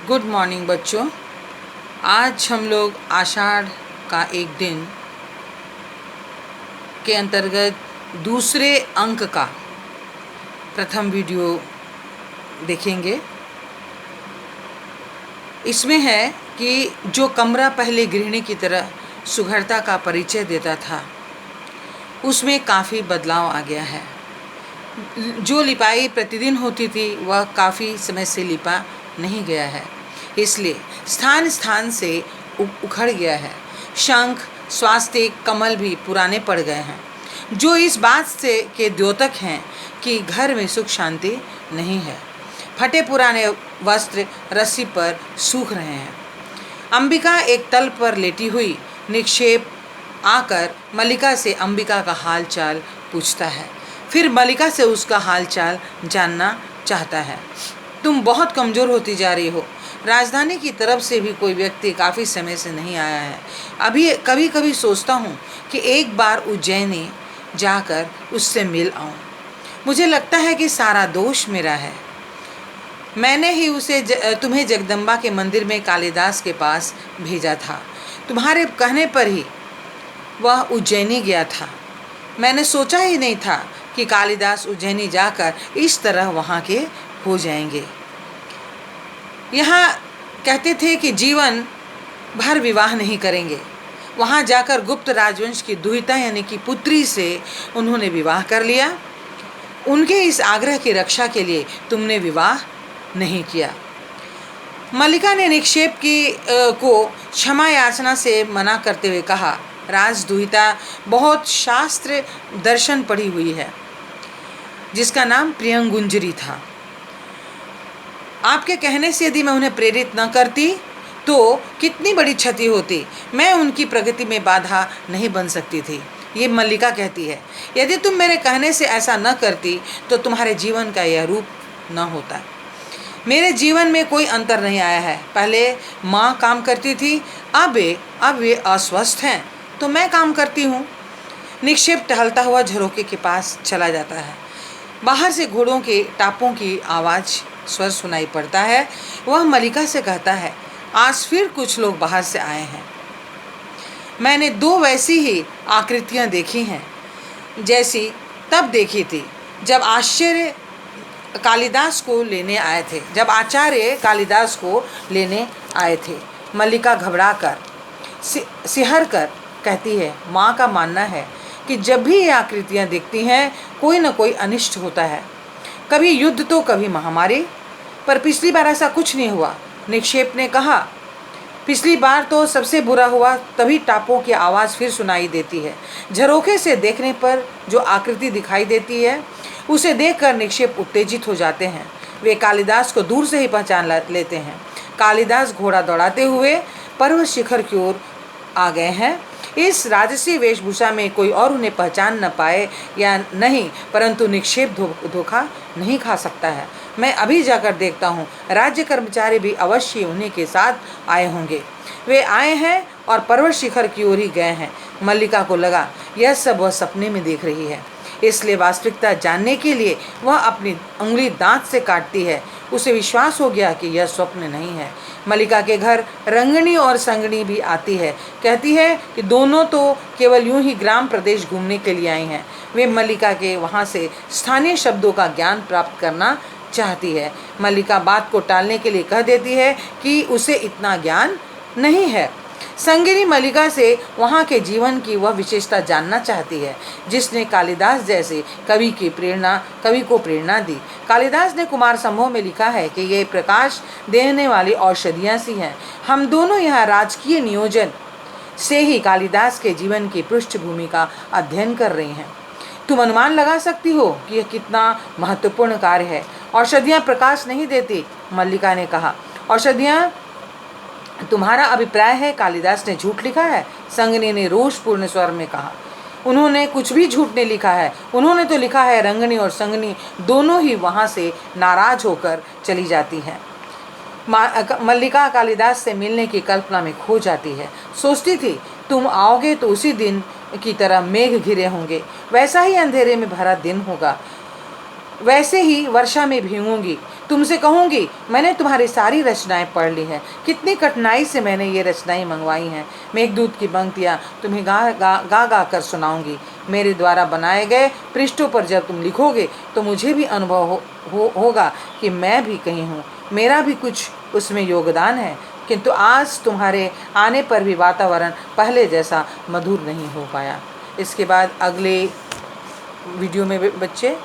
Good morning बच्चों। आज हम लोग आषाढ़ का एक दिन के अंतर्गत दूसरे अंक का प्रथम वीडियो देखेंगे। इसमें है कि जो कमरा पहले गृहिणी की तरह सुघड़ता का परिचय देता था, उसमें काफ़ी बदलाव आ गया है। जो लिपाई प्रतिदिन होती थी वह काफ़ी समय से लिपा नहीं गया है, इसलिए स्थान स्थान से उखड़ गया है। शंख, स्वास्तिक, कमल भी पुराने पड़ गए हैं, जो इस बात से के द्योतक हैं कि घर में सुख शांति नहीं है। फटे पुराने वस्त्र रस्सी पर सूख रहे हैं। अंबिका एक तल पर लेटी हुई निक्षेप आकर मल्लिका से अंबिका का हाल चाल पूछता है, फिर मल्लिका से उसका हाल चाल जानना चाहता है। तुम बहुत कमज़ोर होती जा रही हो। राजधानी की तरफ से भी कोई व्यक्ति काफ़ी समय से नहीं आया है। अभी कभी कभी सोचता हूँ कि एक बार उज्जैनी जाकर उससे मिल आऊँ। मुझे लगता है कि सारा दोष मेरा है। मैंने ही उसे तुम्हें जगदम्बा के मंदिर में कालिदास के पास भेजा था। तुम्हारे कहने पर ही वह उज्जैनी गया था। मैंने सोचा ही नहीं था कि कालिदास उज्जैनी जाकर इस तरह वहाँ के हो जाएंगे। यहाँ कहते थे कि जीवन भर विवाह नहीं करेंगे। वहाँ जाकर गुप्त राजवंश की दुहिता यानी कि पुत्री से उन्होंने विवाह कर लिया। उनके इस आग्रह की रक्षा के लिए तुमने विवाह नहीं किया। मल्लिका ने निक्षेप को क्षमा याचना से मना करते हुए कहा, राजदुहिता बहुत शास्त्र दर्शन पढ़ी हुई है, जिसका नाम प्रियंगुंजरी था। आपके कहने से यदि मैं उन्हें प्रेरित न करती तो कितनी बड़ी क्षति होती। मैं उनकी प्रगति में बाधा नहीं बन सकती थी। ये मल्लिका कहती है, यदि तुम मेरे कहने से ऐसा न करती तो तुम्हारे जीवन का यह रूप न होता। मेरे जीवन में कोई अंतर नहीं आया है। पहले माँ काम करती थी, अब वे अस्वस्थ हैं तो मैं काम करती हूँ। निक्षेप टहलता हुआ झरोखे के पास चला जाता है। बाहर से घोड़ों के टापों की आवाज़ स्वर सुनाई पड़ता है। वह मल्लिका से कहता है, आज फिर कुछ लोग बाहर से आए हैं। मैंने 2 वैसी ही आकृतियाँ देखी हैं जैसी तब देखी थी जब आचार्य कालिदास को लेने आए थे। मल्लिका घबराकर सिहर कर कहती है, माँ का मानना है कि जब भी ये आकृतियाँ दिखती हैं कोई न कोई अनिष्ट होता है, कभी युद्ध तो कभी महामारी। पर पिछली बार ऐसा कुछ नहीं हुआ। निक्षेप ने कहा, पिछली बार तो सबसे बुरा हुआ। तभी टापों की आवाज़ फिर सुनाई देती है। झरोखे से देखने पर जो आकृति दिखाई देती है उसे देखकर निक्षेप उत्तेजित हो जाते हैं। वे कालिदास को दूर से ही पहचान लेते हैं। कालिदास घोड़ा दौड़ाते हुए पर्वत शिखर की ओर आ गए हैं। इस राजसी वेशभूषा में कोई और उन्हें पहचान न पाए या नहीं, परंतु निक्षेप धोखा नहीं खा सकता है। मैं अभी जाकर देखता हूँ। राज्य कर्मचारी भी अवश्य उन्हीं के साथ आए होंगे। वे आए हैं और पर्वत शिखर की ओर ही गए हैं। मल्लिका को लगा यह सब वह सपने में देख रही है, इसलिए वास्तविकता जानने के लिए वह अपनी उंगली दांत से काटती है। उसे विश्वास हो गया कि यह स्वप्न नहीं है। मल्लिका के घर रंगनी और संगनी भी आती है। कहती है कि दोनों तो केवल यूं ही ग्राम प्रदेश घूमने के लिए आई हैं। वे मल्लिका के वहाँ से स्थानीय शब्दों का ज्ञान प्राप्त करना चाहती है। मल्लिका बात को टालने के लिए कह देती है कि उसे इतना ज्ञान नहीं है। संगिनी मल्लिका से वहाँ के जीवन की वह विशेषता जानना चाहती है जिसने कालिदास जैसे कवि को प्रेरणा दी। कालिदास ने कुमार संभव में लिखा है कि ये प्रकाश देने वाली औषधियाँ सी हैं। हम दोनों यहाँ राजकीय नियोजन से ही कालिदास के जीवन की पृष्ठभूमि का अध्ययन कर रही हैं। तुम अनुमान लगा सकती हो कि यह कितना महत्वपूर्ण कार्य है। औषधियाँ प्रकाश नहीं देती, मल्लिका ने कहा। औषधियाँ, तुम्हारा अभिप्राय है कालिदास ने झूठ लिखा है? संगनी ने रोषपूर्ण स्वर में कहा। उन्होंने कुछ भी झूठ नहीं लिखा है। उन्होंने तो लिखा है रंगनी और संगनी दोनों ही वहाँ से नाराज होकर चली जाती हैं। मल्लिका कालिदास से मिलने की कल्पना में खो जाती है। सोचती थी तुम आओगे तो उसी दिन की तरह मेघ घिरे होंगे, वैसा ही अंधेरे में भरा दिन होगा। वैसे ही वर्षा में भीगूंगी। तुमसे कहूँगी मैंने तुम्हारी सारी रचनाएं पढ़ ली हैं, कितनी कठिनाई से मैंने ये रचनाएं मंगवाई हैं। मेघदूत की पंक्तियाँ तुम्हें गा कर सुनाऊंगी। मेरे द्वारा बनाए गए पृष्ठों पर जब तुम लिखोगे तो मुझे भी अनुभव होगा कि मैं भी कहीं हूँ, मेरा भी कुछ उसमें योगदान है। किंतु आज तुम्हारे आने पर भी वातावरण पहले जैसा मधुर नहीं हो पाया। इसके बाद अगले वीडियो में बच्चे